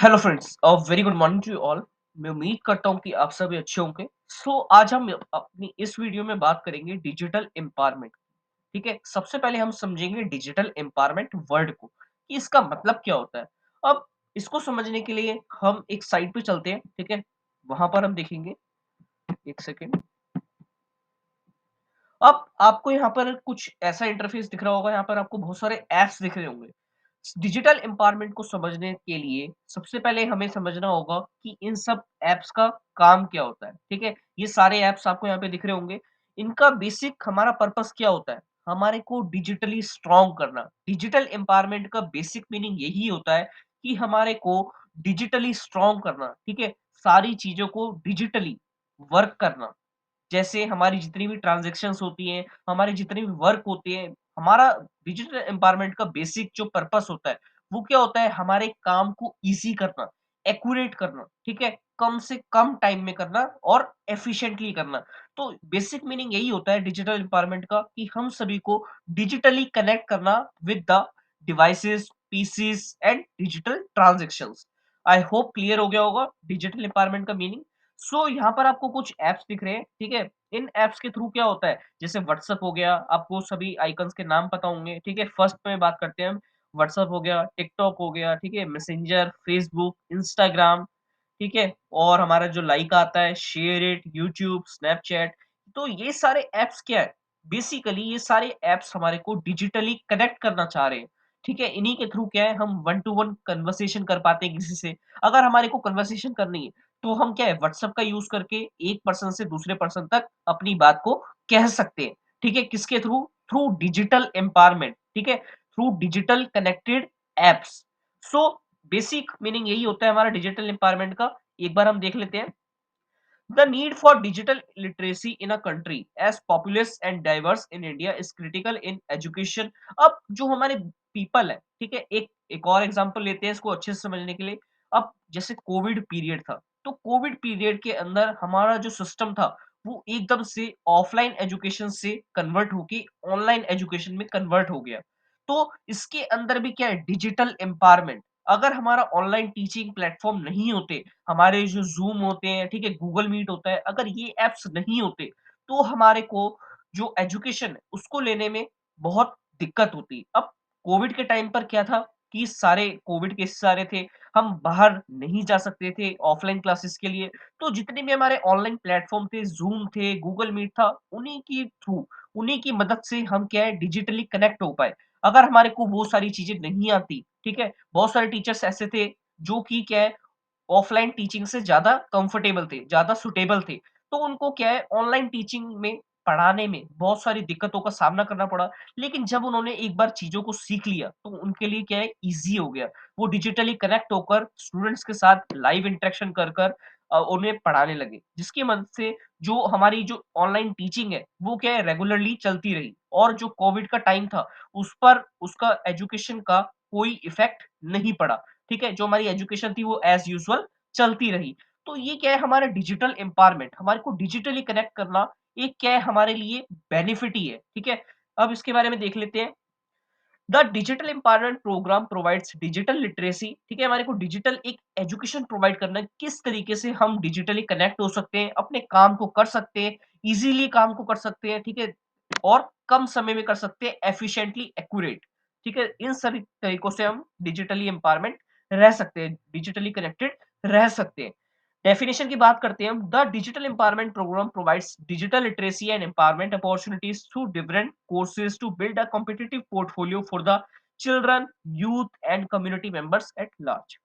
Hello friends, very good morning to you all. मैं उम्मीद करता हूँ कि आप सभी अच्छे होंगे। आज हम अपनी इस वीडियो में बात करेंगे डिजिटल एम्पावरमेंट। ठीक है, सबसे पहले हम समझेंगे डिजिटल एम्पावरमेंट वर्ड को कि इसका मतलब क्या होता है। अब इसको समझने के लिए हम एक साइट पे चलते हैं। ठीक है, वहां पर हम देखेंगे। एक सेकेंड। अब आपको यहाँ पर कुछ ऐसा इंटरफेस दिख रहा होगा। यहाँ पर आपको बहुत सारे ऐप्स दिख रहे होंगे। डिजिटल एम्पावरमेंट को समझने के लिए सबसे पहले हमें समझना होगा कि इन सब ऐप्स का काम क्या होता है। ठीक है, ये सारे ऐप्स आपको यहाँ पे दिख रहे होंगे। इनका बेसिक हमारा पर्पस क्या होता है? हमारे को डिजिटली स्ट्रांग करना। डिजिटल एम्पावरमेंट का बेसिक मीनिंग यही होता है कि हमारे को डिजिटली स्ट्रांग करना। ठीक है, सारी चीजों को डिजिटली वर्क करना। जैसे हमारी जितनी भी ट्रांज़ैक्शंस होती हैं, हमारे जितने भी वर्क होते हैं, हमारा डिजिटल एम्पावरमेंट का बेसिक जो पर्पस होता है, वो क्या होता है? हमारे काम को ईज़ी करना, एक्यूरेट करना, ठीक है? कम से कम टाइम में करना और एफिशिएंटली करना। तो बेसिक मीनिंग यही होता है डिजिटल एम्पावरमेंट का कि हम सभी को डिजिटली कनेक्ट करना with the devices, pieces and digital transactions. I hope clear हो गया होगा डिजिटल एम्पावरमेंट का मीनिंग। यहाँ पर आपको कुछ ऐप्स दिख रहे हैं। ठीक है, इन ऐप्स के थ्रू क्या होता है, जैसे व्हाट्सएप हो गया, आपको सभी आइकन्स के नाम पता होंगे। ठीक है, फर्स्ट में बात करते हैं हम। व्हाट्सएप हो गया, टिकटॉक हो गया, ठीक है, मैसेंजर, फेसबुक, इंस्टाग्राम, ठीक है, और हमारा जो लाइक आता है, शेयर इट, यूट्यूब, स्नैपचैट। तो ये सारे ऐप्स क्या है? बेसिकली ये सारे ऐप्स हमारे को डिजिटली कनेक्ट करना चाह रहे हैं। ठीक है, इन्हीं के थ्रू क्या है, हम वन टू वन कन्वर्सेशन कर पाते हैं किसी से। अगर हमारे को कन्वर्सेशन करनी है तो हम क्या है, व्हाट्सएप का यूज़ करके एक पर्सन से दूसरे पर्सन तक अपनी बात को कह सकते हैं। ठीक है, किसके थ्रू? Through digital empowerment. ठीक है, through digital connected apps. So basic meaning यही होता है हमारा डिजिटल एम्पावरमेंट का। एक बार हम देख लेते हैं। The need for digital literacy in a country as populous and diverse in India is critical in education। अब जो हमारे पीपल है, ठीक है, एक और एग्जांपल लेते हैं इसको अच्छे से समझने के लिए। अब जैसे कोविड पीरियड था, तो कोविड पीरियड के अंदर हमारा जो सिस्टम था वो एकदम से ऑफलाइन एजुकेशन से कन्वर्ट होके ऑनलाइन एजुकेशन में कन्वर्ट हो गया। तो इसके अंदर भी क्या है, डिजिटल एम्पावरमेंट। अगर हमारा ऑनलाइन टीचिंग प्लेटफॉर्म नहीं होते, हमारे जो ज़ूम होते हैं, ठीक है, गूगल मीट होता है, अगर ये ऐप्स नहीं होते, तो हमारे को जो एजुकेशन है, उसको लेने में बहुत दिक्कत होती। अब कोविड के टाइम पर क्या था कि सारे कोविड केस सारे थे, हम बाहर नहीं जा सकते थे ऑफलाइन क्लासेस के लिए, तो जितने भी हमारे ऑनलाइन प्लेटफॉर्म थे, ज़ूम थे, गूगल मीट था, उन्हीं की मदद से हम क्या है, डिजिटली कनेक्ट हो पाए। अगर हमारे को वो सारी चीज़ें नहीं आती, ठीक है, बहुत सारे टीचर्स ऐसे थे, जो कि क्या है, ऑफलाइन टीचिंग से ज़्यादा कंफर्टेबल थे, ज़्यादा सूटेबल थे। तो उनको क्या है, ऑनलाइन टीचिंग में पढ़ाने में बहुत सारी दिक्कतों का सामना करना पड़ा। लेकिन जब उन्होंने एक बार चीज़ों को सीख लिया, तो उनके लिए क्या है, ईज़ी हो गया। वो डिजिटली कनेक्ट होकर स्टूडेंट्स के साथ लाइव इंटरेक्शन कर उन्हें पढ़ाने लगे। जिसकी मदद से जो हमारी जो ऑनलाइन टीचिंग है, वो क्या है, रेगुलरली चलती रही। और जो कोविड का टाइम था, उस पर उसका एजुकेशन का कोई इफ़ेक्ट नहीं पड़ा। ठीक है? जो हमारी एजुकेशन थी वो एज़ यूजुअल चलती रही। तो ये क्या है, हमारा डिजिटल एम्पावरमेंट, हमारे को डिजिटली कनेक्ट करना एक क्या है, हमारे लिए बेनिफिट ही है। ठीक है? अब इसके बारे में देख लेते हैं। The digital empowerment program provides digital literacy. ठीक है, हमारे को डिजिटल एक एजुकेशन प्रोवाइड करना है, किस तरीके से हम डिजिटली कनेक्ट हो सकते हैं, अपने काम को कर सकते हैं, इज़िली काम को कर सकते हैं, ठीक है? और कम समय में कर सकते हैं, एफिशिएंटली एक्यूरेट। ठीक है? इन सभी तरीकों से हम डिजिटली एम्पावरमेंट रह सकते हैं, डिजिटली कनेक्टेड रह सकते हैं। डेफिनिशन की बात करते हैं हम। The digital empowerment program provides digital literacy and empowerment opportunities through different courses to build a competitive portfolio for the children, youth and community members at large.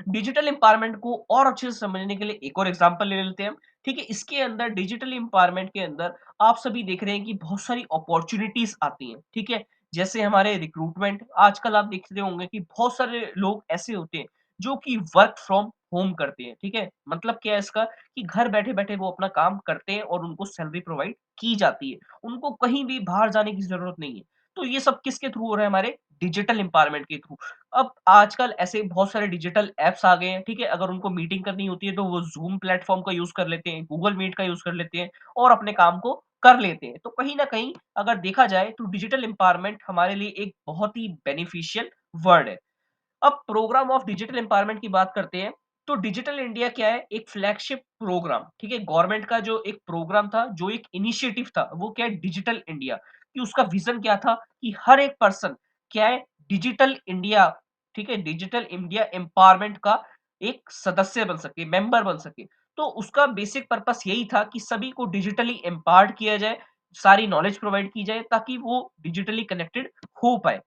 Digital empowerment को और अच्छे से समझने के लिए एक और एग्जांपल ले लेते हैं हम। ठीक है, इसके अंदर डिजिटल एम्पावरमेंट के अंदर आप सभी देख रहे हैं कि बहुत सारी अपॉर्चुनिटीज आती हैं। ठीक है, जैसे हमारे रिक्रूटमेंट, आजकल आप देख रहे होंगे कि बहुत सारे लोग ऐसे होते हैं जो कि वर्क फ्रॉम होम करते हैं। ठीक है, मतलब क्या है इसका, कि घर बैठे बैठे वो अपना काम करते हैं और उनको सैलरी प्रोवाइड की जाती है, उनको कहीं भी बाहर जाने की जरूरत नहीं है। तो ये सब किसके थ्रू हो रहा है, हमारे डिजिटल एम्पावरमेंट के थ्रू। अब आजकल ऐसे बहुत सारे डिजिटल ऐप्स आ गए हैं, ठीक है? अगर उनको मीटिंग करनी होती है तो वो ज़ूम प्लेटफ़ॉर्म का यूज़ कर लेते हैं, गूगल मीट का यूज़ कर लेते हैं और अपने काम को कर लेते हैं। तो कहीं न कहीं अगर देखा जाए तो डिजिटल एम्पावरमेंट हमारे लिए एक बहुत ही बेनिफिशियल वर्ड है। अब प्रोग्राम ऑफ डिजिटल एम्पावरमेंट की बात करते हैं, तो डिजिटल इंडिया क्या है? एक फ्लैगशिप प्रोग्राम, ठीक है? गवर्नमेंट का जो एक प्रोग्राम था, जो एक इनिशिएटिव था, वो क्या है? डिजिटल इंडिया, कि उसका विज़न क्या था कि हर एक पर्सन क्या है? डिजिटल इंडिया, ठीक है? डिजिटल इंडिया एम्पावरमेंट का एक सदस्य बन सके, मेंबर बन सके। तो उसका बेसिक पर्पस यही था कि सभी को डिजिटली एम्पावर्ड किया जाए, सारी नॉलेज प्रोवाइड की जाए ताकि वो डिजिटली कनेक्टेड हो पाए।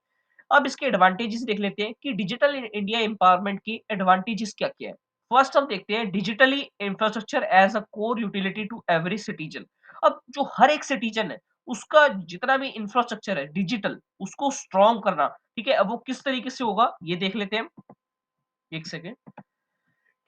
अब इसके एडवांटेजेस देख लेते हैं कि डिजिटल इंडिया एम्पावरमेंट की एडवांटेजेस क्या-क्या है। फर्स्ट हम देखते हैं digitally infrastructure as a core utility to every citizen. अब जो हर एक सिटीजन है, उसका जितना भी इंफ्रास्ट्रक्चर है डिजिटल, उसको स्ट्रॉन्ग करना, ठीक है? अब वो किस तरीके से होगा, ये देख लेते हैं। 1 सेकंड।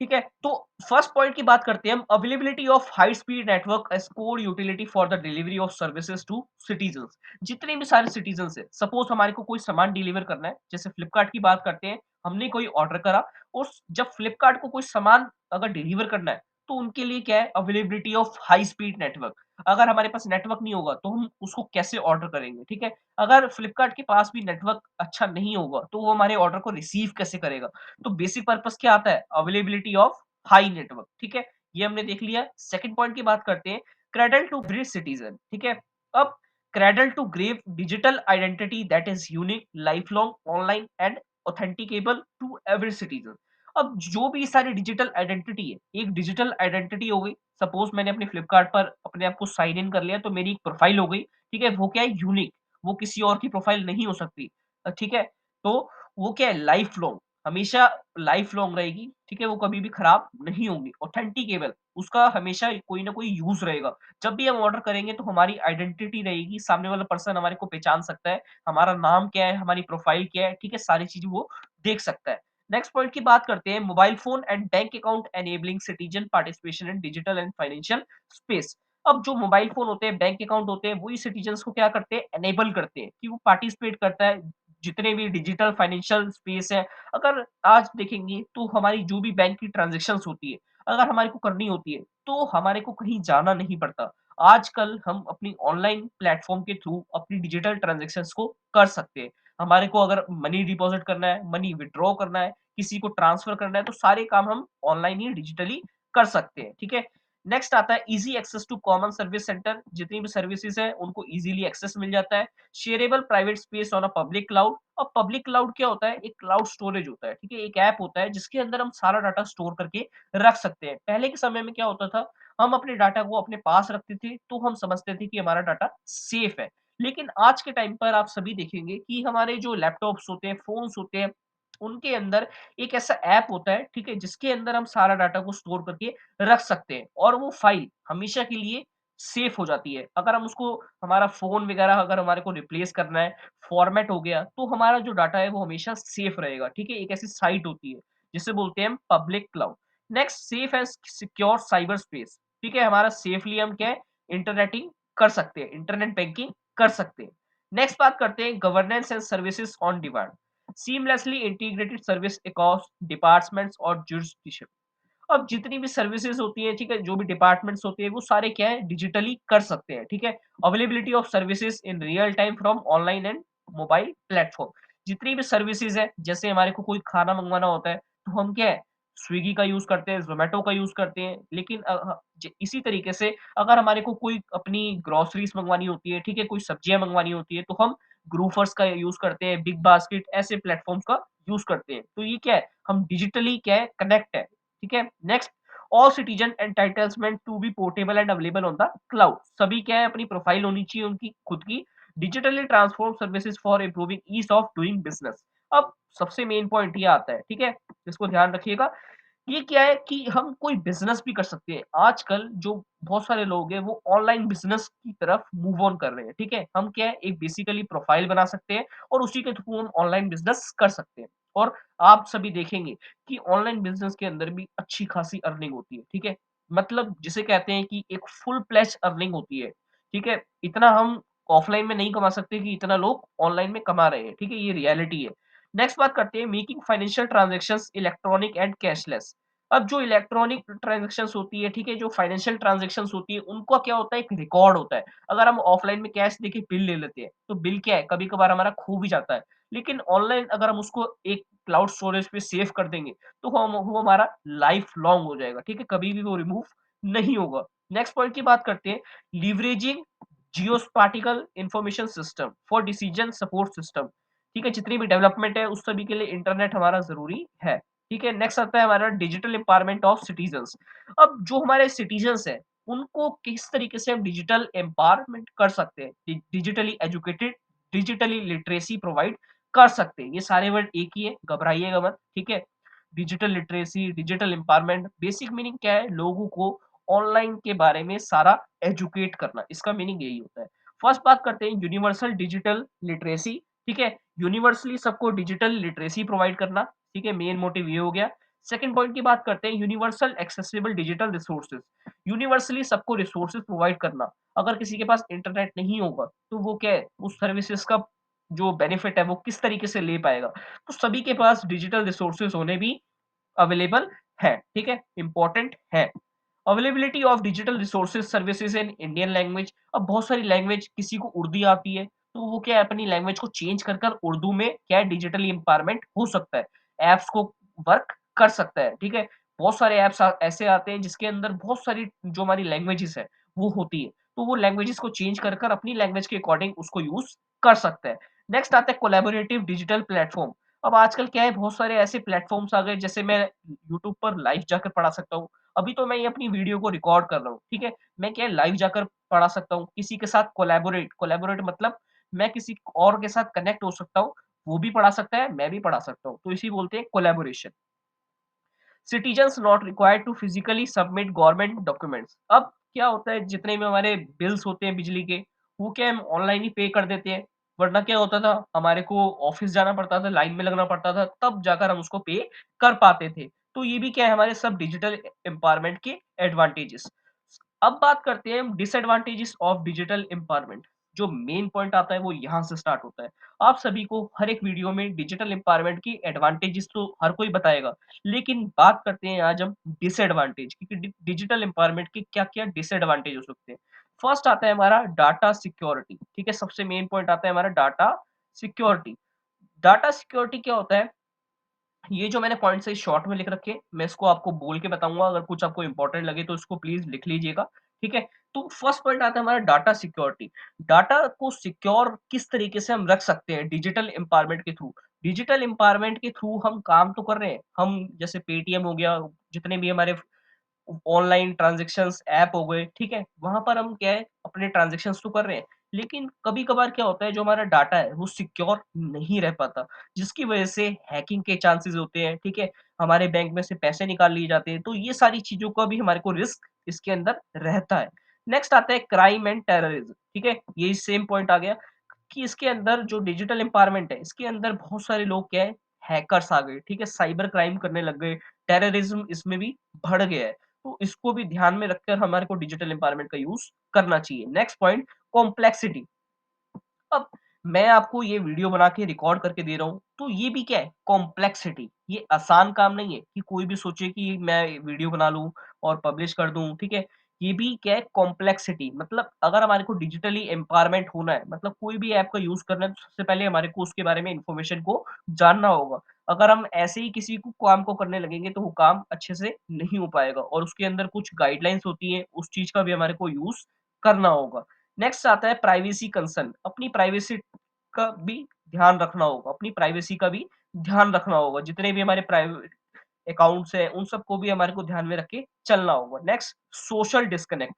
ठीक है, तो फर्स्ट पॉइंट की बात करते हैं हम, availability of high speed network as core utility for the delivery of services to citizens. जितने भी सारे सिटीजंस हैं, सपोज हमारे को कोई सामान डिलीवर करना है, जैसे फ्लिपकार्ट की बात करते हैं, हमने कोई ऑर्डर करा और जब फ्लिपकार्ट को कोई सामान अगर डिलीवर करना है, तो उनके लिए क्या है? Availability of high speed network. अगर हमारे पास नेटवर्क नहीं होगा, तो हम उसको कैसे ऑर्डर करेंगे, ठीक है? अगर फ्लिपकार्ट के पास भी नेटवर्क अच्छा नहीं होगा, तो वो हमारे ऑर्डर को रिसीव कैसे करेगा? तो बेसिक पर्पस क्या आता है? अवेलेबिलिटी ऑफ हाई नेटवर्क, ठीक है? ये हमने देख लिया। सेकंड पॉइंट की बात करते हैं, क्रेडल टू ग्रेव सिटीजन, ठीक है? अब cradle to grave digital identity that is unique, life long, online and authenticable to every citizen. अब जो भी सारी डिजिटल आइडेंटिटी है, एक डिजिटल आइडेंटिटी हो गई। सपोज मैंने अपने फ्लिपकार्ट पर अपने आप को साइन इन कर लिया, तो मेरी एक प्रोफाइल हो गई, ठीक है? वो क्या है? यूनिक, वो किसी और की प्रोफाइल नहीं हो सकती। ठीक है? तो वो क्या है? लाइफ लॉन्ग, हमेशा लाइफ लॉन्ग रहेगी, ठीक है? वो कभी भी खराब नहीं होंगी। ऑथेंटिकेबल, उसका हमेशा कोई ना कोई यूज़ रहेगा। जब भी हम ऑर्डर करेंगे तो हमारी आइडेंटिटी रहेगी, सामने वाला पर्सन हमारे को पहचान सकता है, हमारा नाम क्या है, हमारी प्रोफाइल क्या है, ठीक है? सारी चीज़ें वो देख सकता है। नेक्स्ट पॉइंट की बात करते हैं, mobile phone and bank account enabling citizen participation in digital and financial space. अब जो मोबाइल फ़ोन होते हैं, बैंक अकाउंट होते हैं, वही सिटीजन्स को क्या करते हैं? एनेबल करते हैं कि वो पार्टिसिपेट करता है, जितने भी डिजिटल फाइनेंशियल स्पेस है। अगर आज देखेंगे तो हमारी जो भी बैंक की ट्रांज़ैक्शंस होती है, अगर हमारे को करनी होती है, तो हमारे को कहीं जाना नहीं पड़ता। आजकल हम अपनी ऑनलाइन प्लेटफ़ॉर्म के थ्रू अपनी डिजिटल ट्रांज़ैक्शंस को कर सकते हैं। हमारे को अगर मनी डिपॉज़िट करना है, मनी विथड्रॉ करना है, किसी को ट्रांसफ़र करना है, तो सारे काम हम ऑनलाइन ही डिजिटली कर सकते हैं, ठीक है? नेक्स्ट आता है easy access to common service center, जितनी भी सर्विसेज़ हैं, उनको ईज़िली एक्सेस मिल जाता है। Shareable private space on a public cloud. अब पब्लिक क्लाउड क्या होता है? एक क्लाउड स्टोरेज होता है, ठीक है? एक ऐप होता है जिसके अंदर हम सारा डाटा स्टोर करके रख सकते हैं। पहले के समय में क्या होता था? हम अपने डाटा को अपने पास रखते थे, तो हम समझते थे कि हमारा डाटा सेफ है। लेकिन आज के टाइम पर आप सभी देखेंगे कि हमारे जो लैपटॉप्स होते हैं, फ़ोन्स होते हैं, उनके अंदर एक ऐसा ऐप होता है, ठीक है? जिसके अंदर हम सारा डाटा को स्टोर करके रख सकते हैं और वो फ़ाइल हमेशा के लिए सेफ हो जाती है। अगर हम उसको, हमारा फ़ोन वगैरह अगर हमारे को रिप्लेस करना है, फ़ॉर्मेट हो गया, तो हमारा जो डाटा है वो हमेशा सेफ रहेगा, ठीक है? एक ऐसी साइट होती है, जिसे बोलते हैं हम public cloud. Next, safe and secure cyber space, ठीक है? हमारा सेफली हम क्या है? इंटरनेटिंग कर सकते हैं, इंटरनेट बैंकिंग कर सकते हैं। नेक्स्ट बात करते हैं governance and services on demand, seamlessly integrated service across departments और जुरिसडिक्शन। अब जितनी भी सर्विसेज़ होती हैं, ठीक है, जो भी डिपार्टमेंट्स होते हैं, वो सारे क्या है? डिजिटली कर सकते हैं, ठीक है? Availability of services in real time from online and mobile platform. जितनी भी सर्विसेज़ हैं, जैसे हमारे को कोई खाना मँगवाना होता है, तो हम क्या है? स्विगी का यूज़ करते हैं, ज़ोमैटो का यूज़ करते हैं। लेकिन अ, ह ज इसी तरीके से अगर हमारे को कोई अपनी ग्रोसरीज़ मँगवानी होती है, ठीक है, कोई सब्जियाँ मँगवानी होती है, तो हम ग्रोफर्स का यूज़ करते हैं, बिग बास्केट, ऐसे प्लेटफ़ॉर्म्स का यूज़ करते हैं। तो ये क्या है? हम डिजिटली क्या है? कनेक्ट है, ठीक है? Next, all citizen entitlements to be portable and available on the cloud. सभी क्या है? अपनी प्रोफाइल होनी चाहिए उनकी खुद की, digitally transform services for improving ease of doing business. अब सबसे मेन पॉइंट ये आता है, ठीक है? इसको ध्यान रखिएगा। ये क्या है कि हम कोई बिज़नेस भी कर सकते हैं। आजकल जो बहुत सारे लोग हैं, वो ऑनलाइन बिज़नेस की तरफ मूव ऑन कर रहे हैं, ठीक है? हम क्या है? एक बेसिकली प्रोफाइल बना सकते हैं और उसी के थ्रू हम ऑनलाइन बिज़नेस कर सकते हैं। और आप सभी देखेंगे कि ऑनलाइन बिज़नेस के अंदर भी अच्छी खासी अर्निंग होती है, ठीक है? मतलब जिसे कहते हैं कि एक फुल फ्लेज्ड अर्निंग होती है, ठीक है? इतना हम ऑफलाइन में नहीं कमा सकते कि इतना लोग ऑनलाइन में कमा रहे हैं, ठीक है? ये रियलिटी है। नेक्स्ट बात करते हैं making financial transactions electronic and cashless. अब जो इलेक्ट्रॉनिक ट्रांज़ैक्शंस होती है, ठीक है? जो फाइनेंशियल ट्रांज़ैक्शंस होती है, उनका क्या होता है? एक रिकॉर्ड होता है। अगर हम ऑफलाइन में कैश देके बिल ले लेते हैं, तो बिल क्या है? कभी-कभार हमारा खो भी जाता है। लेकिन ऑनलाइन अगर हम उसको एक क्लाउड स्टोरेज पे सेव कर देंगे, तो हम वो हमारा लाइफ लॉन्ग हो जाएगा, ठीक है? कभी भी वो रिमूव नहीं होगा। नेक्स्ट पॉइंट की बात करते हैं, leveraging geospatial information system for decision support system, ठीक है? जितनी भी डेवलपमेंट है, उस सभी के लिए इंटरनेट हमारा ज़रूरी है, ठीक है? नेक्स्ट आता है हमारा डिजिटल एम्पावरमेंट ऑफ सिटीज़न्स। अब जो हमारे सिटीज़न्स हैं, उनको किस तरीके से हम डिजिटल एम्पावरमेंट कर सकते हैं, digitally educated, digitally literacy provide कर सकते हैं। ये सारे वर्ड एक ही है, घबराइएगा मत, ठीक है? Digital literacy, digital empowerment, basic meaning क्या है? लोगों को ऑनलाइन के बारे में सारा एजुकेट करना, इसका मीनिंग यही होता है। फर्स्ट बात करते हैं यूनिवर्सल डिजिटल लिटरेसी, ठीक है? यूनिवर्सली सबको डिजिटल लिटरेसी प्रोवाइड करना, ठीक है? मेन मोटिव ये हो गया। सेकंड पॉइंट की बात करते हैं universal accessible digital resources, universally सबको रिसोर्सेज प्रोवाइड करना। अगर किसी के पास इंटरनेट नहीं होगा, तो वो क्या है? उस सर्विसेज का जो बेनिफिट है, वो किस तरीके से ले पाएगा? तो सभी के पास डिजिटल रिसोर्सेज होने भी अवेलेबल है, ठीक है? इम्पोर्टेंट है। Availability of digital resources services in Indian language, अब बहुत सारी लैंग्वेज, किसी को उर्दू आती है, तो वो क्या है, अपनी लैंग्वेज को चेंज कर कर उर्दू में क्या है, डिजिटली एम्पावरमेंट हो सकता है, ऐप्स को वर्क कर सकता है, ठीक है? बहुत सारे ऐप्स ऐसे आते हैं जिसके अंदर बहुत सारी जो हमारी लैंग्वेजेस है वो होती है, तो वो लैंग्वेजेस को चेंज कर कर अपनी लैंग्वेज के अकॉर्डिंग उसको यूज कर सकता है। नेक्स्ट आता है कोलैबोरेटिव डिजिटल प्लेटफॉर्म। अब आजकल क्या है, बहुत सारे ऐसे प्लेटफॉर्म्स आ गए, जैसे मैं यूट्यूब पर लाइव जाकर पढ़ा सकता हूँ। अभी तो मैं ये अपनी वीडियो को रिकॉर्ड कर रहा हूँ, ठीक है? मैं क्या है, लाइव जाकर पढ़ा सकता हूँ, किसी के साथ कोलैबोरेट, कोलैबोरेट मतलब मैं किसी और के साथ कनेक्ट हो सकता हूँ, वो भी पढ़ा सकता है, मैं भी पढ़ा सकता हूँ, तो इसी बोलते हैं collaboration. Citizens not required to physically submit government documents. अब क्या होता है, जितने भी हमारे बिल्स होते हैं बिजली के, वो क्या हम ऑनलाइन ही पे कर देते हैं, वरना क्या होता था, हमारे को ऑफिस जाना पड़ता था, लाइन में लगना पड़ता था, तब जाकर हम उसको पे कर पाते थे। तो ये भी क्या है, हमारे सब डिजिटल एम्पावरमेंट के एडवांटेजेस। अब बात करते हैं हम डिसएडवांटेजेस ऑफ डिजिटल एम्पावरमेंट। जो मेन पॉइंट आता है वो यहाँ से स्टार्ट होता है। आप सभी को हर एक वीडियो में डिजिटल एम्पावरमेंट की एडवांटेजेस तो हर कोई बताएगा, लेकिन बात करते हैं आज हम डिसएडवांटेज की, कि डिजिटल एम्पावरमेंट के क्या-क्या डिसएडवांटेज हो सकते हैं। फर्स्ट आता है हमारा डाटा सिक्योरिटी, ठीक है? सबसे मेन पॉइंट आता है हमारा डाटा सिक्योरिटी। डाटा सिक्योरिटी क्या होता है? ये जो मैंने पॉइंट्स है शॉर्ट में लिख रखे हैं, मैं इसको आपको बोल के बताऊँगा, अगर कुछ आपको इम्पोर्टेंट लगे तो इसको प्लीज़ लिख लीजिएगा, ठीक है? तो फर्स्ट पॉइंट आता है हमारा डाटा सिक्योरिटी। डाटा को सिक्योर किस तरीके से हम रख सकते हैं डिजिटल एम्पावरमेंट के थ्रू? डिजिटल एम्पावरमेंट के थ्रू हम काम तो कर रहे हैं, हम जैसे पेटीएम हो गया, जितने भी हमारे ऑनलाइन ट्रांज़ैक्शंस ऐप हो गए, ठीक है? वहाँ पर हम क्या है, अपने ट्रांज़ैक्शंस तो कर रहे हैं, लेकिन कभी-कभार क्या होता है, जो हमारा डाटा है वो सिक्योर नहीं रह पाता, जिसकी वजह से हैकिंग के चांसेज़ होते हैं, ठीक है? हमारे बैंक में से पैसे निकाल लिए जाते हैं, तो ये सारी चीज़ों का भी हमारे को रिस्क इसके अंदर रहता है। नेक्स्ट आता है क्राइम एंड टेररिज़्म, ठीक है? यही सेम पॉइंट आ गया कि इसके अंदर जो डिजिटल एम्पावरमेंट है, इसके अंदर बहुत सारे लोग क्या है, हैकर्स आ गए, ठीक है? साइबर क्राइम करने लग गए, टेररिज़्म इसमें भी बढ़ गया है। तो इसको भी ध्यान में रखकर हमारे को डिजिटल एम्पावरमेंट का यूज़ करना चाहिए। Next point, complexity. अब मैं आपको ये वीडियो बना के रिकॉर्ड करके दे रहा हूँ, तो ये भी क्या है, कॉम्प्लेक्सिटी। ये आसान काम नहीं है कि कोई भी सोचे कि मैं वीडियो बना लूँ और पब्लिश कर दूँ, ठीक है? ये भी क्या है, कॉम्प्लेक्सिटी, मतलब अगर हमारे को डिजिटली एम्पावरमेंट होना है, मतलब कोई भी ऐप का यूज़ करना है, तो सबसे पहले हमारे को उसके बारे में इन्फॉर्मेशन को जानना होगा। अगर हम ऐसे ही किसी को काम को करने लगेंगे, तो वो काम अच्छे से नहीं हो पाएगा, और उसके अंदर कुछ गाइडलाइंस होती हैं, उस चीज़ का भी हमारे को यूज़ करना होगा। नेक्स्ट आता है प्राइवेसी कंसर्न, अपनी प्राइवेसी का भी ध्यान रखना होगा, अपनी प्राइवेसी का भी ध्यान रखना होगा। जितने भी हमारे प्राइवेट अकाउंट्स हैं, उन सबको भी हमारे को ध्यान में रख के चलना होगा। Next, social disconnect.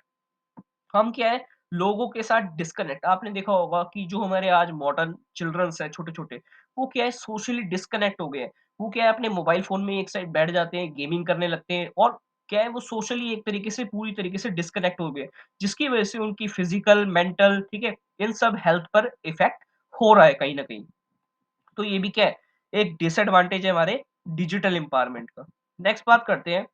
हम क्या है, लोगों के साथ डिस्कनेक्ट, आपने देखा होगा कि जो हमारे आज मॉडर्न चिल्ड्रंस हैं, छोटे-छोटे, वो क्या है, सोशली डिस्कनेक्ट हो गए हैं। वो क्या है, अपने मोबाइल फ़ोन में एक साइड बैठ जाते हैं, गेमिंग करने लगते हैं, और क्या है, वो सोशली एक तरीके से, पूरी तरीके से डिस्कनेक्ट हो गए हैं, जिसकी वजह से उनकी फिज़िकल, मेंटल, ठीक है, इन सब हेल्थ पर इफ़ेक्ट हो रहा है कहीं न कहीं। तो ये भी क्या है, एक डिसएडवांटेज है हमारे डिजिटल एम्पावरमेंट का। नेक्स्ट बात करते हैं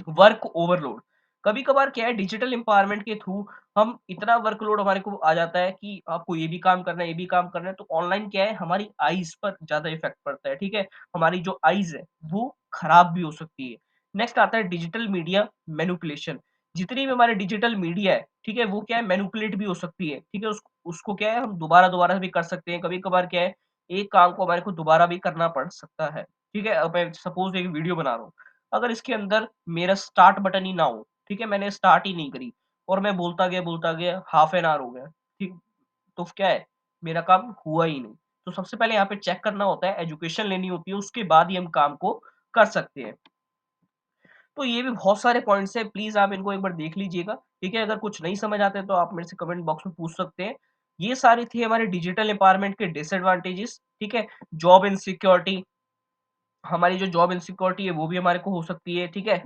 वर्क ओवरलोड। कभी-कभार क्या है, डिजिटल एम्पावरमेंट के थ्रू हम इतना वर्कलोड हमारे को आ जाता है कि आपको ये भी काम करना है, ये भी काम करना है, तो ऑनलाइन क्या है, हमारी आईज़ पर ज़्यादा इफ़ेक्ट पड़ता है, ठीक है? हमारी जो आईज़ है, वो खराब भी हो सकती है। नेक्स्ट आता है डिजिटल मीडिया मैनिपुलेशन। जितनी भी हमारे डिजिटल मीडिया है, ठीक है? वो क्या है, मैनिपुलेट भी हो सकती है, ठीक है? उसको क्या है, हम दोबारा-दोबारा भी कर सकते हैं। कभी-कभार क्या है एक काम को हमारे को दोबारा भी करना पड़ सकता है, ठीक है? अब मैं सपोज़ एक वीडियो बना रहा हूँ, अगर इसके अंदर मेरा स्टार्ट बटन ही ना हो, ठीक है? मैंने स्टार्ट ही नहीं करी और मैं बोलता गया, हाफ एन आवर हो गया, ठीक? तो क्या है, मेरा काम हुआ ही नहीं। तो सबसे पहले यहाँ पे चेक करना होता है, एजुकेशन लेनी होती है, उसके बाद ही हम काम को कर सकते हैं। तो ये भी बहुत सारे पॉइंट्स हैं, प्लीज़ आप इनको एक बार देख लीजिएगा, ठीक है? अगर कुछ नहीं समझ आते तो आप मेरे से कमेंट बॉक्स में पूछ सकते हैं। ये सारी थी हमारे डिजिटल एम्पावरमेंट के डिसएडवांटेजेस, ठीक है? जॉब इनसिक्योरिटी, हमारी जो जॉब इनसिक्योरिटी है वो भी हमारे को हो सकती है, ठीक है?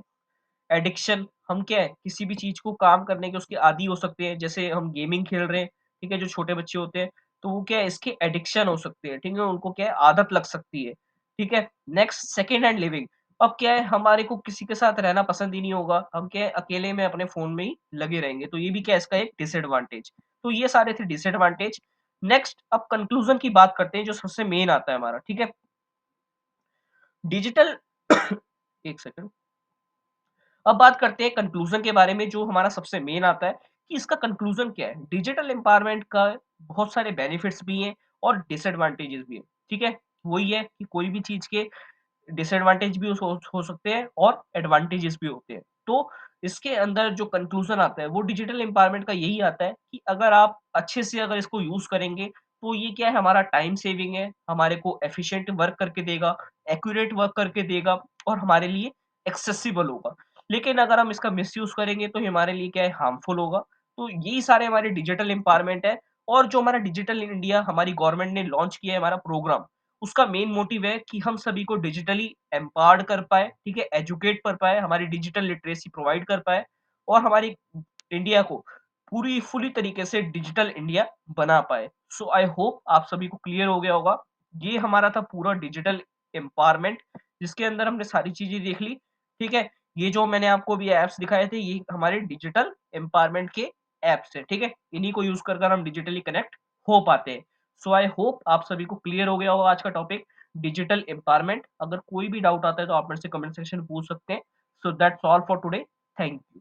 एडिक्शन, हम क्या है किसी भी चीज़ को काम करने के उसके आदी हो सकते हैं, जैसे हम गेमिंग खेल रहे हैं, ठीक है? जो छोटे बच्चे होते हैं, तो वो क्या है इसके एडिक्शन हो सकते हैं, ठीक है? उनको क्या है आदत लग सकती है, ठीक है? नेक्स्ट सेकंड हैंड लिविंग, अब क्या है हमारे को किसी के साथ रहना पसंद ही नहीं होगा, हम क्या है अकेले में अपने फ़ोन में ही लगे रहेंगे, तो ये भी क्या है इसका एक डिसएडवांटेज। तो ये सारे थे डिसएडवांटेज। नेक्स्ट अब कंक्लूज़न की बात करते हैं जो सबसे मेन आता है हमारा, ठीक है? Digital 1 second. अब बात करते हैं कंक्लूजन के बारे में जो हमारा सबसे मेन आता है कि इसका कंक्लूजन क्या है। डिजिटल एम्पावरमेंट का बहुत सारे बेनिफिट्स भी हैं और डिसएडवांटेजेस भी हैं, ठीक है? वही है कि कोई भी चीज़ के डिसएडवांटेज भी हो सकते हैं और एडवांटेजेस भी होते हैं। तो इसके अंदर जो कंक्लूजन आता है वो डिजिटल एम्पावरमेंट का यही आता है कि अगर आप अच्छे से अगर इसको यूज़ करेंगे तो ये क्या है हमारा टाइम सेविंग है, हमारे को एफिशिएंट वर्क करके देगा, एक्यूरेट वर्क करके देगा और हमारे लिए एक्सेसिबल होगा। लेकिन अगर हम इसका मिसयूज़ करेंगे तो ये हमारे लिए क्या है हार्मफुल होगा। तो यही सारे हमारे डिजिटल एम्पावरमेंट है और जो हमारा डिजिटल इंडिया हमारी गवर्नमेंट ने लॉन्च किया है हमारा प्रोग्राम, उसका मेन मोटिव है कि हम सभी को डिजिटली एम्पावर्ड कर पाएँ, ठीक है? एजुकेट कर पाएँ, हमारी डिजिटल लिटरेसी प्रोवाइड कर पाएँ और हमारी इंडिया को पूरी फुली तरीके से डिजिटल इंडिया बना पाए। सो आई होप आप सभी को क्लियर हो गया होगा। ये हमारा था पूरा डिजिटल एम्पावरमेंट जिसके अंदर हमने सारी चीज़ें देख ली, ठीक है? ये जो मैंने आपको अभी ऐप्स दिखाए थे, ये हमारे डिजिटल एम्पावरमेंट के ऐप्स हैं, ठीक है? इन्हीं को यूज़ कर हम डिजिटली कनेक्ट हो पाते हैं। सो आई होप आप सभी को क्लियर हो गया होगा आज का टॉपिक डिजिटल एम्पावरमेंट। अगर कोई भी डाउट आता है तो आप मेरे से कमेंट सेक्शन में पूछ सकते हैं। So that's all for today. Thank you.